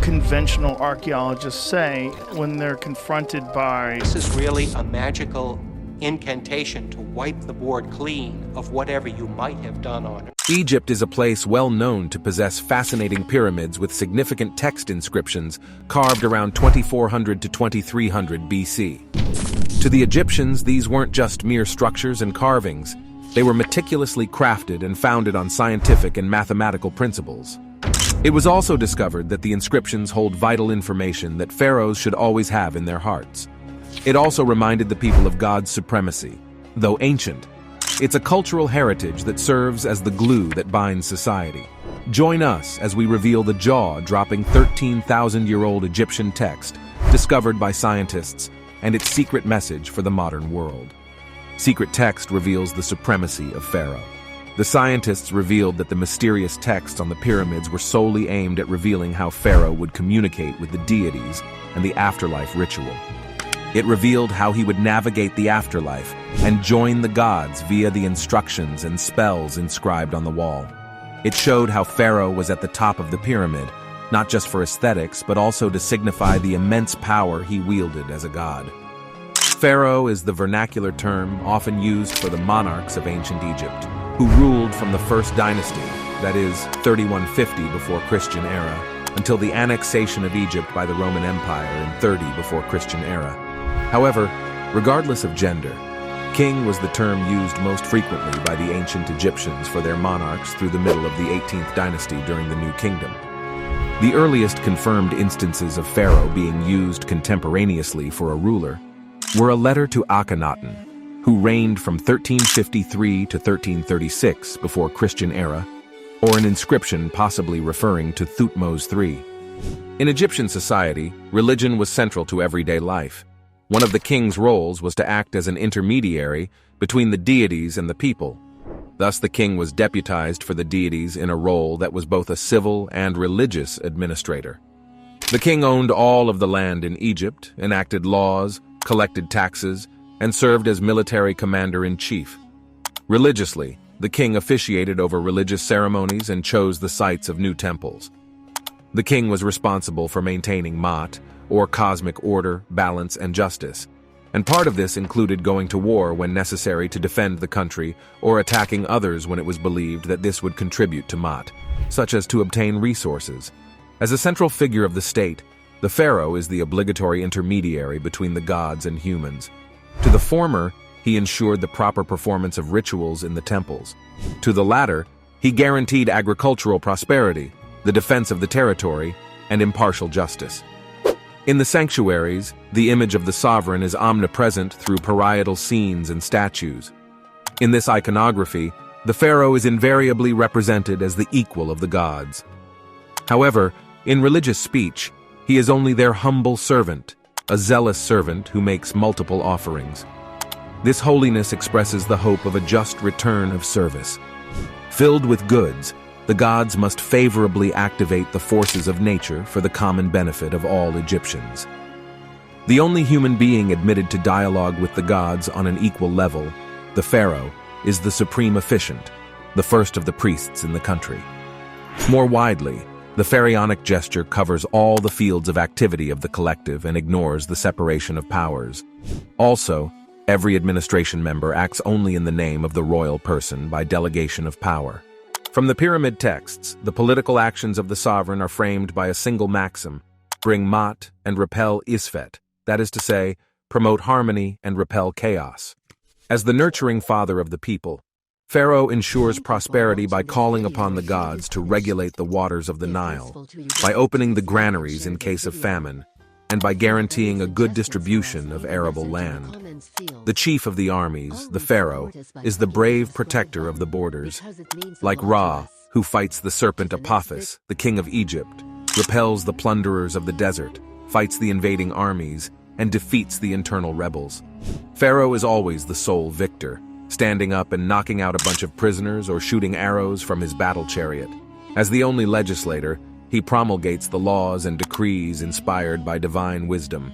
conventional archaeologists say when they're confronted by... This is really a magical incantation to wipe the board clean of whatever you might have done on it. Egypt is a place well known to possess fascinating pyramids with significant text inscriptions carved around 2400 to 2300 BC. To the Egyptians, these weren't just mere structures and carvings. They were meticulously crafted and founded on scientific and mathematical principles. It was also discovered that the inscriptions hold vital information that pharaohs should always have in their hearts. It also reminded the people of God's supremacy. Though ancient, it's a cultural heritage that serves as the glue that binds society. Join us as we reveal the jaw-dropping 13,000-year-old Egyptian text discovered by scientists and its secret message for the modern world. Secret text reveals the supremacy of Pharaoh. The scientists revealed that the mysterious texts on the pyramids were solely aimed at revealing how Pharaoh would communicate with the deities and the afterlife ritual. It revealed how he would navigate the afterlife and join the gods via the instructions and spells inscribed on the wall. It showed how Pharaoh was at the top of the pyramid, not just for aesthetics, but also to signify the immense power he wielded as a god. Pharaoh is the vernacular term often used for the monarchs of ancient Egypt, who ruled from the first dynasty, that is, 3150 before Christian era, until the annexation of Egypt by the Roman Empire in 30 before Christian era. However, regardless of gender, king was the term used most frequently by the ancient Egyptians for their monarchs through the middle of the 18th dynasty during the New Kingdom. The earliest confirmed instances of Pharaoh being used contemporaneously for a ruler were a letter to Akhenaten, who reigned from 1353 to 1336 before Christian era, or an inscription possibly referring to Thutmose III. In Egyptian society, religion was central to everyday life. One of the king's roles was to act as an intermediary between the deities and the people. Thus, the king was deputized for the deities in a role that was both a civil and religious administrator. The king owned all of the land in Egypt, enacted laws, collected taxes, and served as military commander-in-chief. Religiously, the king officiated over religious ceremonies and chose the sites of new temples. The king was responsible for maintaining Ma'at, or cosmic order, balance, and justice, and part of this included going to war when necessary to defend the country or attacking others when it was believed that this would contribute to Ma'at, such as to obtain resources. As a central figure of the state, the pharaoh is the obligatory intermediary between the gods and humans. To the former, he ensured the proper performance of rituals in the temples. To the latter, he guaranteed agricultural prosperity, the defense of the territory, and impartial justice. In the sanctuaries, the image of the sovereign is omnipresent through parietal scenes and statues. In this iconography, the pharaoh is invariably represented as the equal of the gods. However, in religious speech, he is only their humble servant, a zealous servant who makes multiple offerings. This holiness expresses the hope of a just return of service. Filled with goods, the gods must favorably activate the forces of nature for the common benefit of all Egyptians. The only human being admitted to dialogue with the gods on an equal level, the pharaoh, is the supreme officiant, the first of the priests in the country. More widely, the pharaonic gesture covers all the fields of activity of the collective and ignores the separation of powers. Also, every administration member acts only in the name of the royal person by delegation of power. From the pyramid texts, the political actions of the sovereign are framed by a single maxim: bring Ma'at and repel Isfet, that is to say, promote harmony and repel chaos. As the nurturing father of the people, Pharaoh ensures prosperity by calling upon the gods to regulate the waters of the Nile, by opening the granaries in case of famine, and by guaranteeing a good distribution of arable land. The chief of the armies, the pharaoh, is the brave protector of the borders. Like Ra, who fights the serpent Apophis, the king of Egypt, repels the plunderers of the desert, fights the invading armies, and defeats the internal rebels. Pharaoh is always the sole victor, standing up and knocking out a bunch of prisoners or shooting arrows from his battle chariot. As the only legislator, he promulgates the laws and decrees inspired by divine wisdom.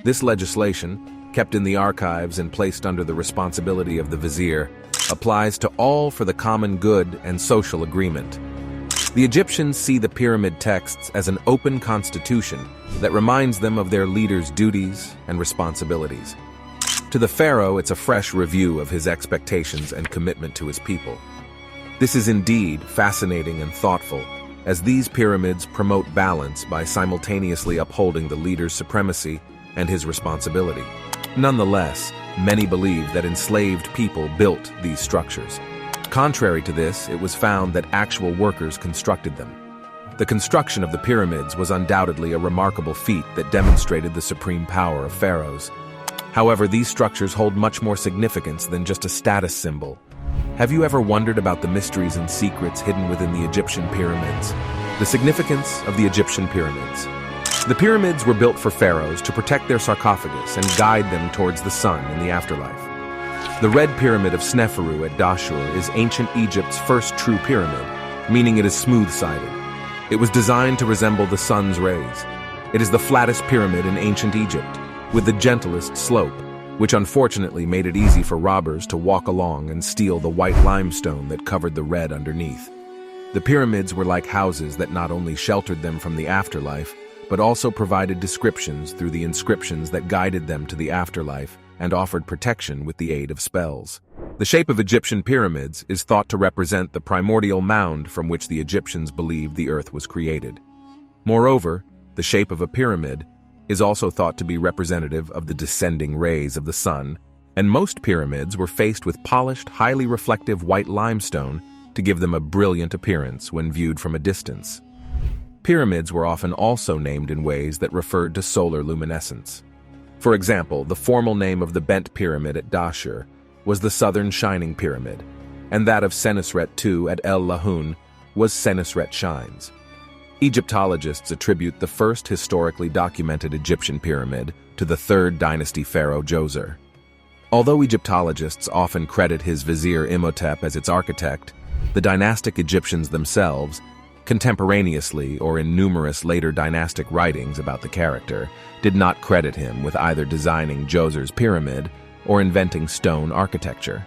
This legislation, kept in the archives and placed under the responsibility of the vizier, applies to all for the common good and social agreement. The Egyptians see the pyramid texts as an open constitution that reminds them of their leaders' duties and responsibilities. To the pharaoh, it's a fresh review of his expectations and commitment to his people. This is indeed fascinating and thoughtful, as these pyramids promote balance by simultaneously upholding the leader's supremacy and his responsibility. Nonetheless, many believe that enslaved people built these structures. Contrary to this, it was found that actual workers constructed them. The construction of the pyramids was undoubtedly a remarkable feat that demonstrated the supreme power of pharaohs. However, these structures hold much more significance than just a status symbol. Have you ever wondered about the mysteries and secrets hidden within the Egyptian pyramids? The significance of the Egyptian pyramids. The pyramids were built for pharaohs to protect their sarcophagus and guide them towards the sun in the afterlife. The Red Pyramid of Sneferu at Dashur is ancient Egypt's first true pyramid, meaning it is smooth-sided. It was designed to resemble the sun's rays. It is the flattest pyramid in ancient Egypt, with the gentlest slope, which unfortunately made it easy for robbers to walk along and steal the white limestone that covered the red underneath. The pyramids were like houses that not only sheltered them from the afterlife, but also provided descriptions through the inscriptions that guided them to the afterlife and offered protection with the aid of spells. The shape of Egyptian pyramids is thought to represent the primordial mound from which the Egyptians believed the earth was created. Moreover, the shape of a pyramid is also thought to be representative of the descending rays of the sun, and most pyramids were faced with polished, highly reflective white limestone to give them a brilliant appearance when viewed from a distance. Pyramids were often also named in ways that referred to solar luminescence. For example, the formal name of the Bent Pyramid at Dashur was the Southern Shining Pyramid, and that of Senesret II at El Lahun was Senesret Shines. Egyptologists attribute the first historically documented Egyptian pyramid to the 3rd dynasty pharaoh Djoser. Although Egyptologists often credit his vizier Imhotep as its architect, the dynastic Egyptians themselves, contemporaneously or in numerous later dynastic writings about the character, did not credit him with either designing Djoser's pyramid or inventing stone architecture.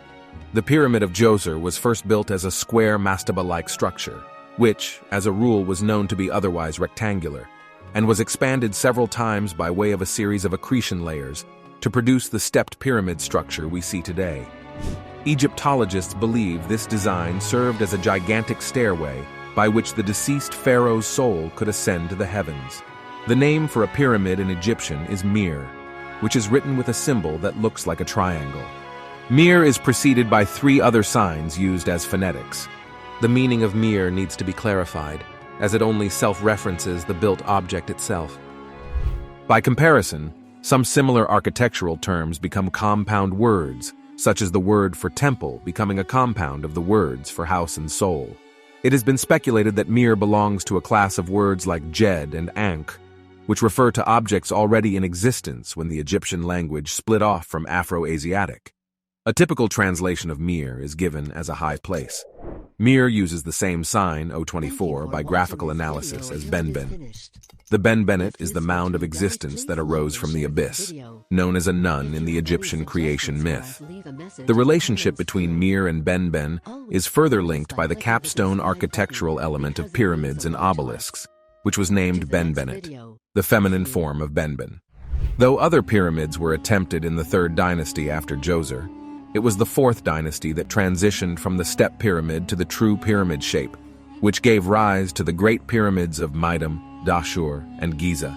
The Pyramid of Djoser was first built as a square mastaba-like structure, which, as a rule, was known to be otherwise rectangular, and was expanded several times by way of a series of accretion layers to produce the stepped pyramid structure we see today. Egyptologists believe this design served as a gigantic stairway by which the deceased pharaoh's soul could ascend to the heavens. The name for a pyramid in Egyptian is Mir, which is written with a symbol that looks like a triangle. Mir is preceded by 3 other signs used as phonetics. The meaning of Mir needs to be clarified, as it only self-references the built object itself. By comparison, some similar architectural terms become compound words, such as the word for temple becoming a compound of the words for house and soul. It has been speculated that Mir belongs to a class of words like Jed and Ankh, which refer to objects already in existence when the Egyptian language split off from Afro-Asiatic. A typical translation of Mir is given as a high place. Mir uses the same sign, O24, by graphical analysis as Benben. The Benbenet is the mound of existence that arose from the abyss, known as a nun in the Egyptian creation myth. The relationship between Mir and Benben is further linked by the capstone architectural element of pyramids and obelisks, which was named Benbenet, the feminine form of Benben. Though other pyramids were attempted in the 3rd dynasty after Djoser, it was the 4th dynasty that transitioned from the step pyramid to the true pyramid shape, which gave rise to the great pyramids of Meidum, Dashur, and Giza.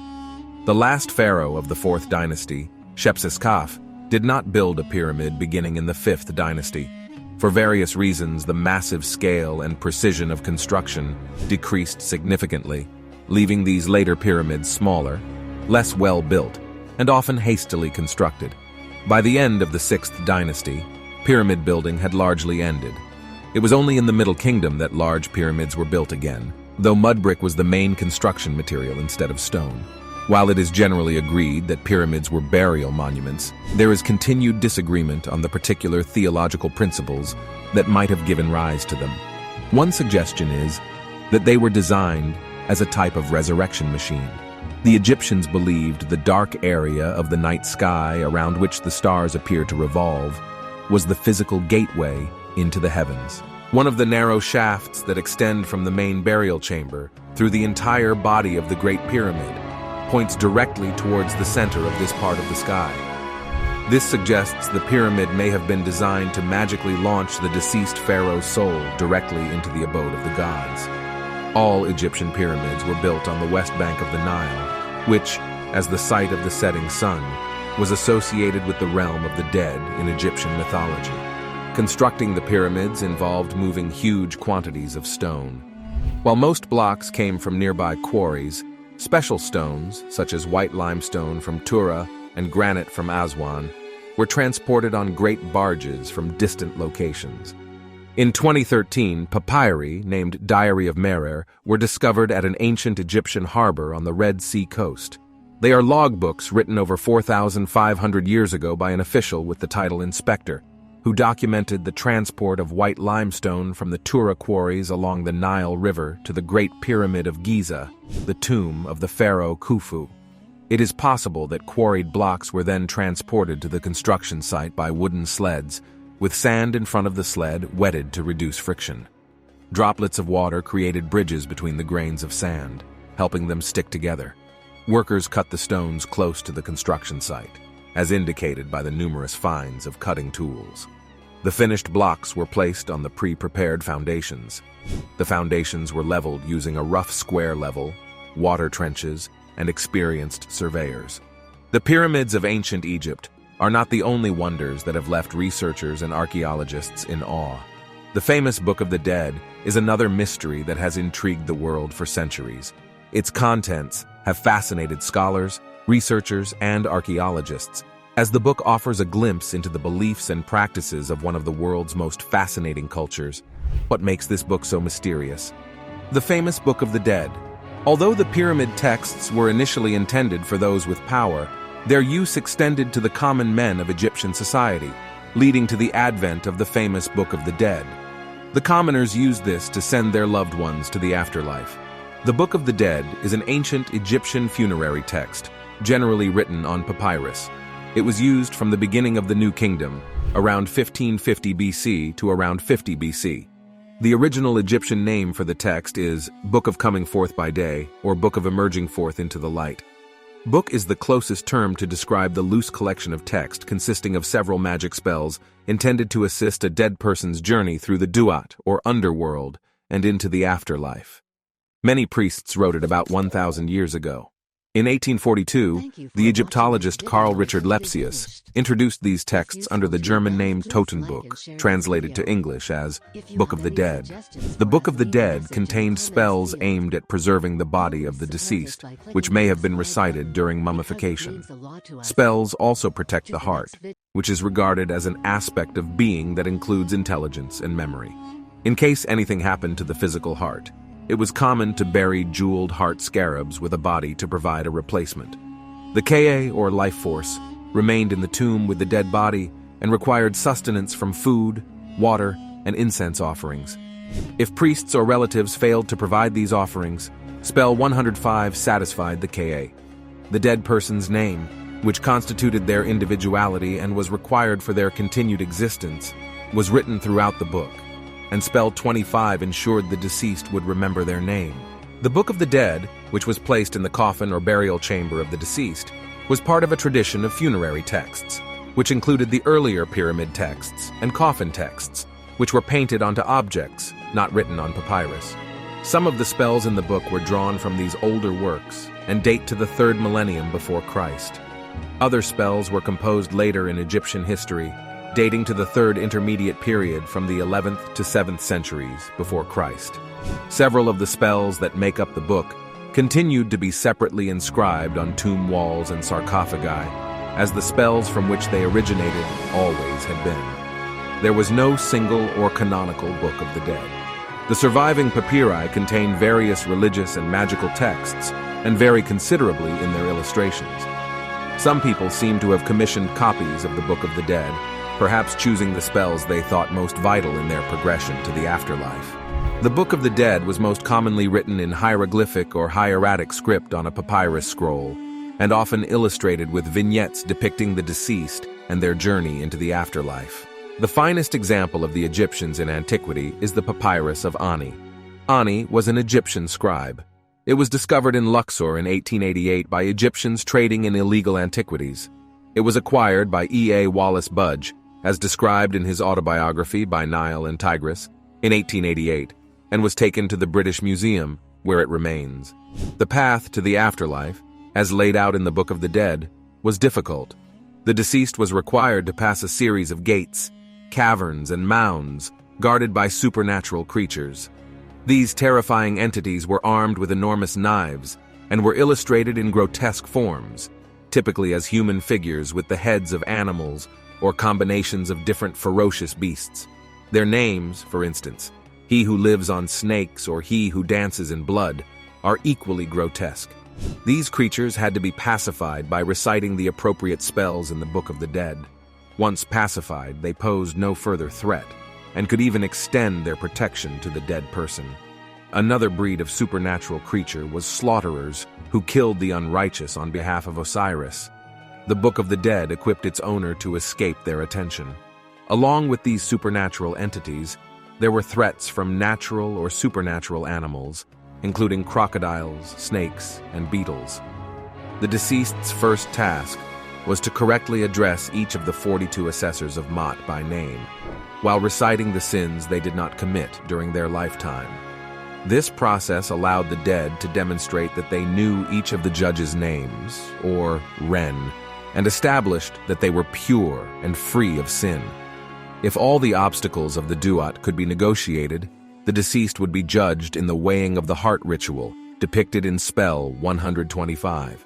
The last pharaoh of the 4th dynasty, Shepseskaf, did not build a pyramid beginning in the 5th dynasty. For various reasons, the massive scale and precision of construction decreased significantly, leaving these later pyramids smaller, less well-built, and often hastily constructed. By the end of the 6th dynasty, pyramid building had largely ended. It was only in the Middle Kingdom that large pyramids were built again, though mud brick was the main construction material instead of stone. While it is generally agreed that pyramids were burial monuments, there is continued disagreement on the particular theological principles that might have given rise to them. One suggestion is that they were designed as a type of resurrection machine. The Egyptians believed the dark area of the night sky around which the stars appear to revolve was the physical gateway into the heavens. One of the narrow shafts that extend from the main burial chamber through the entire body of the Great Pyramid points directly towards the center of this part of the sky. This suggests the pyramid may have been designed to magically launch the deceased pharaoh's soul directly into the abode of the gods. All Egyptian pyramids were built on the west bank of the Nile, which, as the site of the setting sun, was associated with the realm of the dead in Egyptian mythology. Constructing the pyramids involved moving huge quantities of stone. While most blocks came from nearby quarries, special stones, such as white limestone from Tura and granite from Aswan, were transported on great barges from distant locations. In 2013, papyri, named Diary of Merer, were discovered at an ancient Egyptian harbor on the Red Sea coast. They are logbooks written over 4,500 years ago by an official with the title Inspector, who documented the transport of white limestone from the Tura quarries along the Nile River to the Great Pyramid of Giza, the tomb of the pharaoh Khufu. It is possible that quarried blocks were then transported to the construction site by wooden sleds, with sand in front of the sled wetted to reduce friction. Droplets of water created bridges between the grains of sand, helping them stick together. Workers cut the stones close to the construction site, as indicated by the numerous finds of cutting tools. The finished blocks were placed on the pre-prepared foundations. The foundations were leveled using a rough square level, water trenches, and experienced surveyors. The pyramids of ancient Egypt are not the only wonders that have left researchers and archaeologists in awe. The famous Book of the Dead is another mystery that has intrigued the world for centuries. Its contents have fascinated scholars, researchers, and archaeologists, as the book offers a glimpse into the beliefs and practices of one of the world's most fascinating cultures. What makes this book so mysterious? The famous Book of the Dead. Although the pyramid texts were initially intended for those with power, their use extended to the common men of Egyptian society, leading to the advent of the famous Book of the Dead. The commoners used this to send their loved ones to the afterlife. The Book of the Dead is an ancient Egyptian funerary text, generally written on papyrus. It was used from the beginning of the New Kingdom, around 1550 BC to around 50 BC. The original Egyptian name for the text is Book of Coming Forth by Day, or Book of Emerging Forth into the Light. Book is the closest term to describe the loose collection of text consisting of several magic spells intended to assist a dead person's journey through the Duat, or underworld, and into the afterlife. Many priests wrote it about 1,000 years ago. In 1842, the Egyptologist Carl Richard Lepsius introduced these texts under the German name Totenbuch, translated to English as Book of the Dead. The Book of the Dead contained spells aimed at preserving the body of the deceased, which may have been recited during mummification. Spells also protect the heart, which is regarded as an aspect of being that includes intelligence and memory. In case anything happened to the physical heart, it was common to bury jeweled heart scarabs with a body to provide a replacement. The Ka, or life force, remained in the tomb with the dead body and required sustenance from food, water, and incense offerings. If priests or relatives failed to provide these offerings, spell 105 satisfied the Ka. The dead person's name, which constituted their individuality and was required for their continued existence, was written throughout the book, and spell 25 ensured the deceased would remember their name. The Book of the Dead, which was placed in the coffin or burial chamber of the deceased, was part of a tradition of funerary texts, which included the earlier pyramid texts and coffin texts, which were painted onto objects, not written on papyrus. Some of the spells in the book were drawn from these older works and date to the 3rd millennium before Christ. Other spells were composed later in Egyptian history, dating to the 3rd intermediate period from the 11th to 7th centuries before Christ. Several of the spells that make up the book continued to be separately inscribed on tomb walls and sarcophagi, as the spells from which they originated always had been. There was no single or canonical Book of the Dead. The surviving papyri contain various religious and magical texts, and vary considerably in their illustrations. Some people seem to have commissioned copies of the Book of the Dead, perhaps choosing the spells they thought most vital in their progression to the afterlife. The Book of the Dead was most commonly written in hieroglyphic or hieratic script on a papyrus scroll, and often illustrated with vignettes depicting the deceased and their journey into the afterlife. The finest example of the Egyptians in antiquity is the papyrus of Ani. Ani was an Egyptian scribe. It was discovered in Luxor in 1888 by Egyptians trading in illegal antiquities. It was acquired by E.A. Wallace Budge, as described in his autobiography By Nile and Tigris, in 1888, and was taken to the British Museum, where it remains. The path to the afterlife, as laid out in the Book of the Dead, was difficult. The deceased was required to pass a series of gates, caverns, and mounds guarded by supernatural creatures. These terrifying entities were armed with enormous knives and were illustrated in grotesque forms, typically as human figures with the heads of animals or combinations of different ferocious beasts. Their names, for instance, he who lives on snakes or he who dances in blood, are equally grotesque. These creatures had to be pacified by reciting the appropriate spells in the Book of the Dead. Once pacified, they posed no further threat, and could even extend their protection to the dead person. Another breed of supernatural creature was slaughterers who killed the unrighteous on behalf of Osiris. The Book of the Dead equipped its owner to escape their attention. Along with these supernatural entities, there were threats from natural or supernatural animals, including crocodiles, snakes, and beetles. The deceased's first task was to correctly address each of the 42 assessors of Maat by name, while reciting the sins they did not commit during their lifetime. This process allowed the dead to demonstrate that they knew each of the judges' names, or Ren, and established that they were pure and free of sin. If all the obstacles of the duat could be negotiated, the deceased would be judged in the weighing of the heart ritual, depicted in spell 125.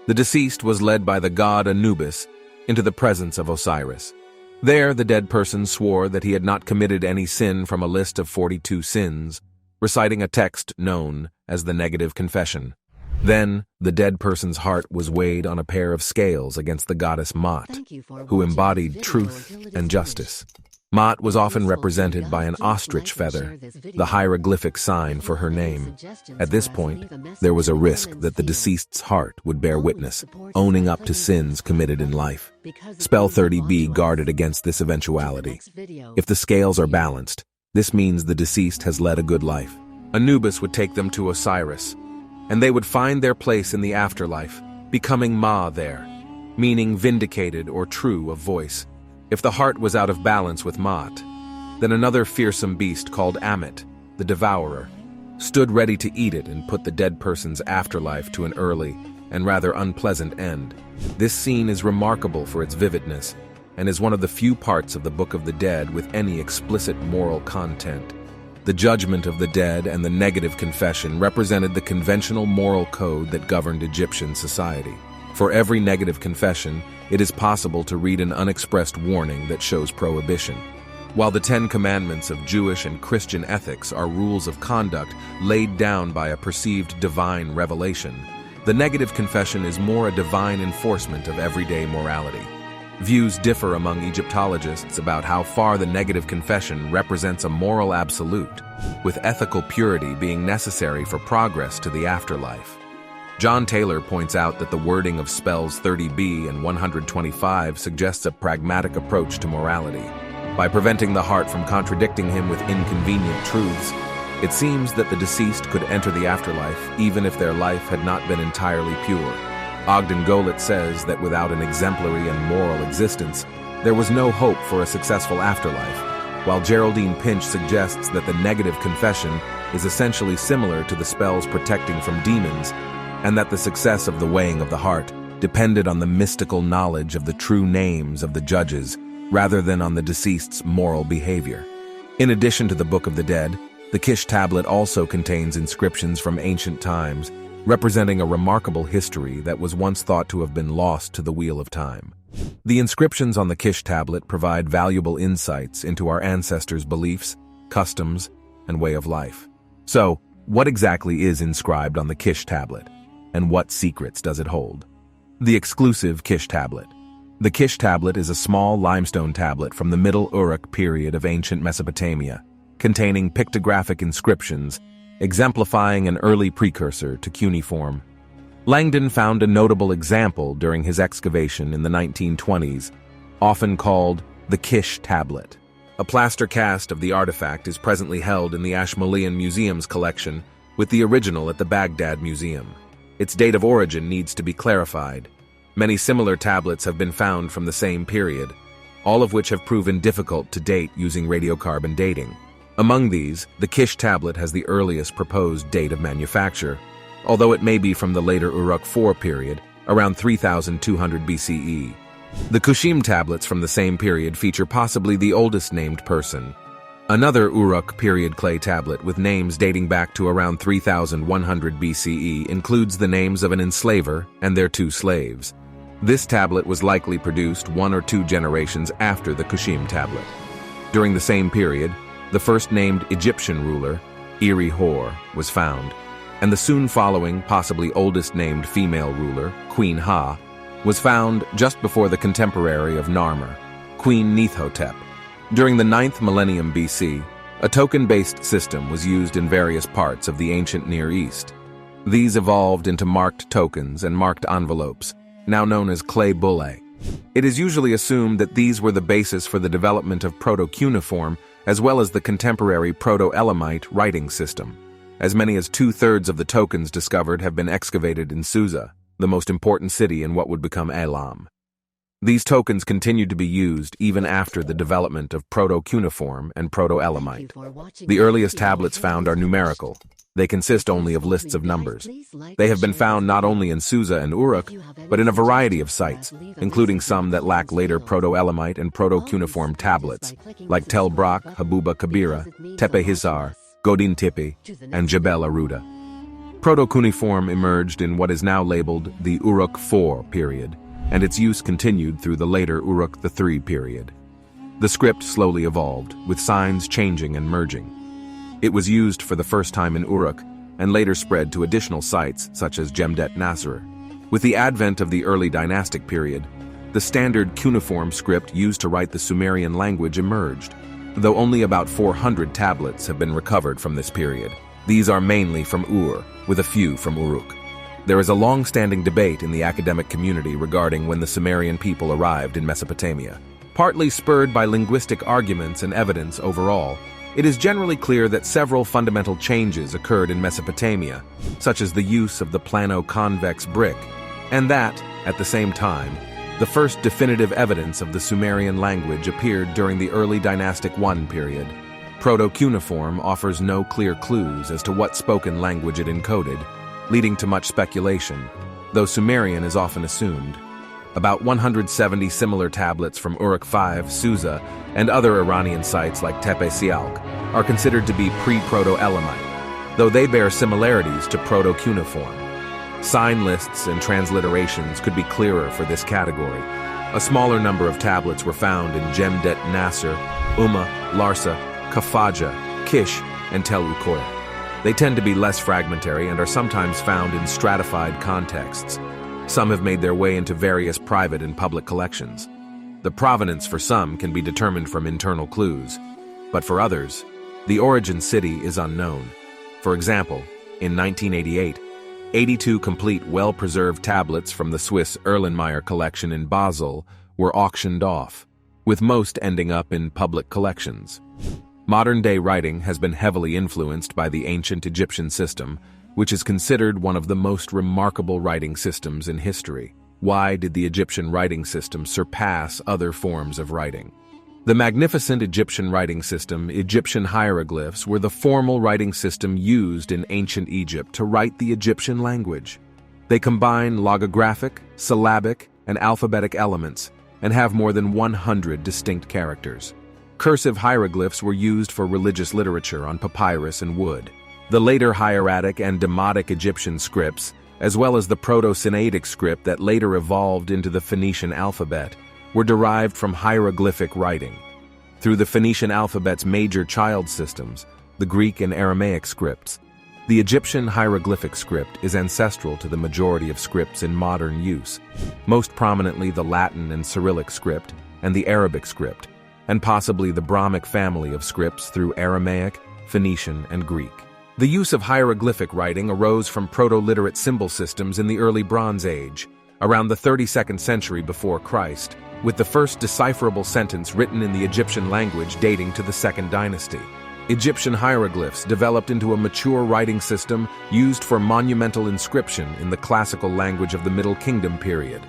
The deceased was led by the god Anubis into the presence of Osiris. There, the dead person swore that he had not committed any sin from a list of 42 sins, reciting a text known as the Negative Confession. Then, the dead person's heart was weighed on a pair of scales against the goddess Maat, who embodied truth and justice. Maat was often represented by an ostrich feather, the hieroglyphic sign for her name. At this point, there was a risk that the deceased's heart would bear witness, owning up to sins committed in life. Spell 30b guarded against this eventuality. If the scales are balanced, this means the deceased has led a good life. Anubis would take them to Osiris, and they would find their place in the afterlife, becoming Ma there, meaning vindicated or true of voice. If the heart was out of balance with Maat, then another fearsome beast called Ammit, the devourer, stood ready to eat it and put the dead person's afterlife to an early and rather unpleasant end. This scene is remarkable for its vividness and is one of the few parts of the Book of the Dead with any explicit moral content. The judgment of the dead and the negative confession represented the conventional moral code that governed Egyptian society. For every negative confession, it is possible to read an unexpressed warning that shows prohibition. While the 10 Commandments of Jewish and Christian ethics are rules of conduct laid down by a perceived divine revelation, the negative confession is more a divine enforcement of everyday morality. Views differ among Egyptologists about how far the negative confession represents a moral absolute, with ethical purity being necessary for progress to the afterlife. John Taylor points out that the wording of spells 30b and 125 suggests a pragmatic approach to morality. By preventing the heart from contradicting him with inconvenient truths, it seems that the deceased could enter the afterlife even if their life had not been entirely pure. Ogden Golet says that without an exemplary and moral existence, there was no hope for a successful afterlife, while Geraldine Pinch suggests that the negative confession is essentially similar to the spells protecting from demons, and that the success of the weighing of the heart depended on the mystical knowledge of the true names of the judges rather than on the deceased's moral behavior. In addition to the Book of the Dead, the Kish Tablet also contains inscriptions from ancient times, representing a remarkable history that was once thought to have been lost to the wheel of time. The inscriptions on the Kish Tablet provide valuable insights into our ancestors' beliefs, customs, and way of life. So, what exactly is inscribed on the Kish Tablet? And what secrets does it hold? The exclusive Kish Tablet. The Kish Tablet is a small limestone tablet from the Middle Uruk period of ancient Mesopotamia, containing pictographic inscriptions exemplifying an early precursor to cuneiform. Langdon found a notable example during his excavation in the 1920s, often called the Kish tablet. A plaster cast of the artifact is presently held in the Ashmolean Museum's collection, with the original at the Baghdad Museum. Its date of origin needs to be clarified. Many similar tablets have been found from the same period, all of which have proven difficult to date using radiocarbon dating. Among these, the Kish tablet has the earliest proposed date of manufacture, although it may be from the later Uruk IV period, around 3200 BCE. The Kushim tablets from the same period feature possibly the oldest named person. Another Uruk period clay tablet with names dating back to around 3100 BCE includes the names of an enslaver and their 2 slaves. This tablet was likely produced 1 or 2 generations after the Kushim tablet. During the same period, the first named Egyptian ruler, Eri Hor, was found, and the soon following, possibly oldest named female ruler, Queen Ha, was found just before the contemporary of Narmer, Queen Neithotep. During the 9th millennium BC, a token-based system was used in various parts of the ancient Near East. These evolved into marked tokens and marked envelopes, now known as clay bullae. It is usually assumed that these were the basis for the development of proto-cuneiform as well as the contemporary Proto-Elamite writing system. As many as 2/3 of the tokens discovered have been excavated in Susa, the most important city in what would become Elam. These tokens continued to be used even after the development of Proto-Cuneiform and Proto-Elamite. The earliest tablets found are numerical. They consist only of lists of numbers. They have been found not only in Susa and Uruk, but in a variety of sites, including some that lack later Proto-Elamite and Proto-Cuneiform tablets, like Tel Brak, Habuba Kabira, Tepe Hizar, Godin Tipi, and Jebel Aruda. Proto-Cuneiform emerged in what is now labeled the Uruk IV period, and its use continued through the later Uruk III period. The script slowly evolved, with signs changing and merging. It was used for the first time in Uruk, and later spread to additional sites such as Jemdet Nasr. With the advent of the early dynastic period, the standard cuneiform script used to write the Sumerian language emerged, though only about 400 tablets have been recovered from this period. These are mainly from Ur, with a few from Uruk. There is a long-standing debate in the academic community regarding when the Sumerian people arrived in Mesopotamia. Partly spurred by linguistic arguments and evidence overall, it is generally clear that several fundamental changes occurred in Mesopotamia, such as the use of the plano-convex brick, and that, at the same time, the first definitive evidence of the Sumerian language appeared during the early Dynastic I period. Proto-Cuneiform offers no clear clues as to what spoken language it encoded, leading to much speculation, though Sumerian is often assumed. About 170 similar tablets from Uruk V, Susa, and other Iranian sites like Tepe Sialk are considered to be pre-Proto-Elamite, though they bear similarities to Proto-Cuneiform. Sign lists and transliterations could be clearer for this category. A smaller number of tablets were found in Jemdet Nasr, Umma, Larsa, Kafaja, Kish, and Tel Ukoya. They tend to be less fragmentary and are sometimes found in stratified contexts. Some have made their way into various private and public collections. The provenance for some can be determined from internal clues, but for others, the origin city is unknown. For example, in 1988, 82 complete well-preserved tablets from the Swiss Erlenmeyer collection in Basel were auctioned off, with most ending up in public collections. Modern-day writing has been heavily influenced by the ancient Egyptian system, which is considered one of the most remarkable writing systems in history. Why did the Egyptian writing system surpass other forms of writing? The magnificent Egyptian writing system, Egyptian hieroglyphs, were the formal writing system used in ancient Egypt to write the Egyptian language. They combine logographic, syllabic, and alphabetic elements and have more than 100 distinct characters. Cursive hieroglyphs were used for religious literature on papyrus and wood. The later hieratic and demotic Egyptian scripts, as well as the Proto-Sinaitic script that later evolved into the Phoenician alphabet, were derived from hieroglyphic writing. Through the Phoenician alphabet's major child systems, the Greek and Aramaic scripts, the Egyptian hieroglyphic script is ancestral to the majority of scripts in modern use, most prominently the Latin and Cyrillic script and the Arabic script, and possibly the Brahmic family of scripts through Aramaic, Phoenician, and Greek. The use of hieroglyphic writing arose from proto-literate symbol systems in the early Bronze Age, around the 32nd century before Christ, with the first decipherable sentence written in the Egyptian language dating to the Second Dynasty. Egyptian hieroglyphs developed into a mature writing system used for monumental inscription in the classical language of the Middle Kingdom period.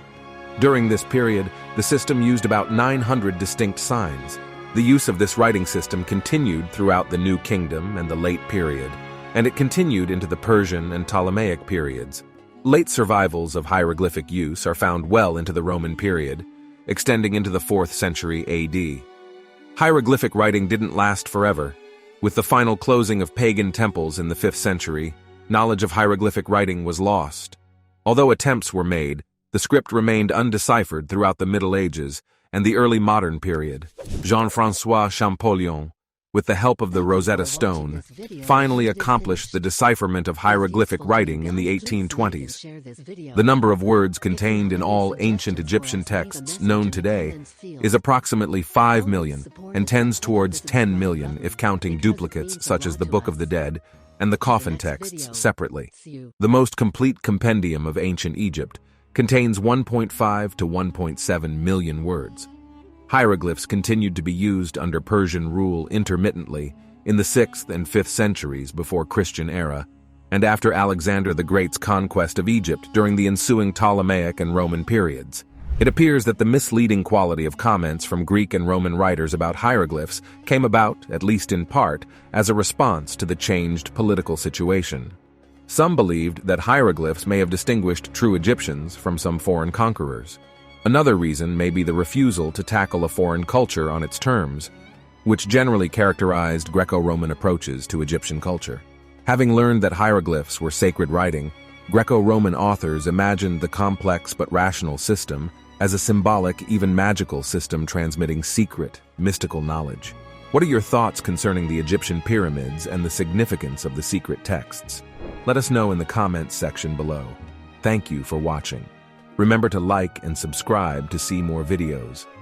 During this period, the system used about 900 distinct signs. The use of this writing system continued throughout the New Kingdom and the Late Period, and it continued into the Persian and Ptolemaic periods. Late survivals of hieroglyphic use are found well into the Roman period, extending into the 4th century AD. Hieroglyphic writing didn't last forever. With the final closing of pagan temples in the 5th century, knowledge of hieroglyphic writing was lost. Although attempts were made, the script remained undeciphered throughout the Middle Ages and the early modern period. Jean-François Champollion, with the help of the Rosetta Stone, finally accomplished the decipherment of hieroglyphic writing in the 1820s. The number of words contained in all ancient Egyptian texts known today is approximately 5 million and tends towards 10 million if counting duplicates such as the Book of the Dead and the coffin texts separately. The most complete compendium of ancient Egypt contains 1.5 to 1.7 million words. Hieroglyphs continued to be used under Persian rule intermittently in the 6th and 5th centuries before Christian era, and after Alexander the Great's conquest of Egypt during the ensuing Ptolemaic and Roman periods. It appears that the misleading quality of comments from Greek and Roman writers about hieroglyphs came about, at least in part, as a response to the changed political situation. Some believed that hieroglyphs may have distinguished true Egyptians from some foreign conquerors. Another reason may be the refusal to tackle a foreign culture on its terms, which generally characterized Greco-Roman approaches to Egyptian culture. Having learned that hieroglyphs were sacred writing, Greco-Roman authors imagined the complex but rational system as a symbolic, even magical system transmitting secret, mystical knowledge. What are your thoughts concerning the Egyptian pyramids and the significance of the secret texts? Let us know in the comments section below. Thank you for watching. Remember to like and subscribe to see more videos.